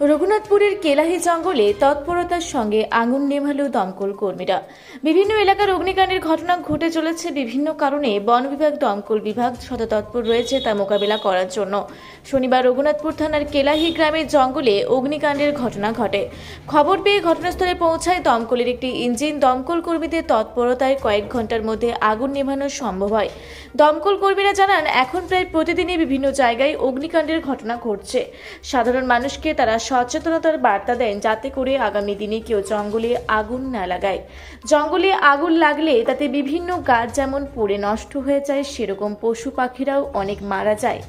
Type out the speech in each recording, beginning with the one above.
রঘুনাথপুরের কেলাহি জঙ্গলে তৎপরতার সঙ্গে আগুন নেভালো দমকল কর্মীরা। বিভিন্ন এলাকার অগ্নিকাণ্ডের ঘটনা ঘটে চলেছে। বিভিন্ন কারণে বন বিভাগ, দমকল বিভাগ শততৎপর রয়েছে তা মোকাবিলা করার জন্য। শনিবার রঘুনাথপুর থানার কেলাহি গ্রামের জঙ্গলে অগ্নিকাণ্ডের ঘটনা ঘটে। খবর পেয়ে ঘটনাস্থলে পৌঁছায় দমকলের একটি ইঞ্জিন। দমকল কর্মীদের তৎপরতায় কয়েক ঘন্টার মধ্যে আগুন নেভানো সম্ভব হয়। দমকল কর্মীরা জানান, এখন প্রায় প্রতিদিনই বিভিন্ন জায়গায় অগ্নিকাণ্ডের ঘটনা ঘটছে। সাধারণ মানুষকে তারা সচেতনতার বার্তা দেন যাতে করে আগামী দিনে কেউ জঙ্গলে আগুন না লাগায়। জঙ্গলে আগুন লাগলে তাতে বিভিন্ন গাছ যেমন পুড়ে নষ্ট হয়ে যায়, সেরকম পশু পাখিরাও অনেক মারা যায়।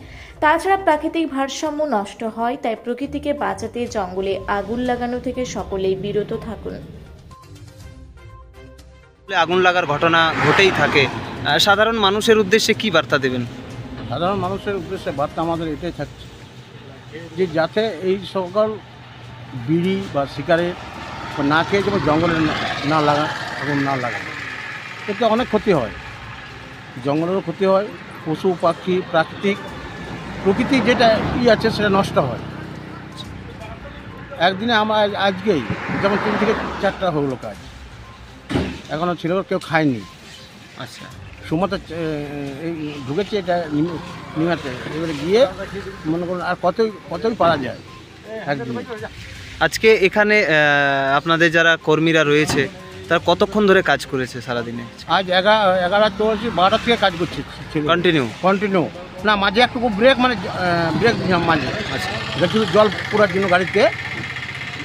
তাছাড়া প্রাকৃতিক ভারসাম্য নষ্ট হয়। তাই প্রকৃতিকে বাঁচাতে জঙ্গলে আগুন লাগানো থেকে সকলেই বিরত থাকুন। আগুন লাগার ঘটনা ঘটেই থাকে। সাধারণ মানুষের উদ্দেশ্যে কি বার্তা দেবেন? সাধারণ মানুষের উদ্দেশ্যে বার্তা আমাদের এটাই থাকছে যে যাতে এই সকল বিড়ি বা সিগারেট না খেয়ে যেমন জঙ্গলে না লাগা এবং না লাগায়, এতে অনেক ক্ষতি হয়। জঙ্গলেরও ক্ষতি হয়, পশু পাখি প্রকৃতি যেটা আছে সেটা নষ্ট হয়। একদিনে আমার আজকেই যেমন 3 থেকে 4টা হলো কাজ, এখনও ছিল কেউ খায়নি। আচ্ছা, সুমতে এই ঢুকেছে এটা নিমাতে, এবারে গিয়ে মনে করুন আর কতই পারা যায় একদিনে। আজকে এখানে আপনাদের যারা কর্মীরা রয়েছে তারা কতক্ষণ ধরে কাজ করেছে সারাদিনে? আজ 11টা চলছে, 12টা থেকে কাজ করছে কন্টিনিউ না, মাঝে একটু ব্রেক ব্রেক মাঝে। আচ্ছা, দেখছি জল পুরার জন্য গাড়িতে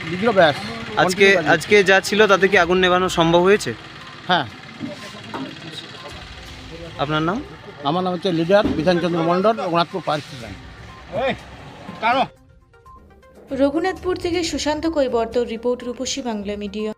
দিল, ব্যাস। আজকে যা ছিল তাতে কি আগুন নেভানো সম্ভব হয়েছে? হ্যাঁ। আপনার নাম? আমার নাম হচ্ছে লিডার বিধানচন্দ্র মণ্ডল, রঘুনাথপুর পার্ক। রঘুনাথপুর থেকে সুশান্ত কৈবর্তর রিপোর্ট, রূপসী বাংলা মিডিয়া।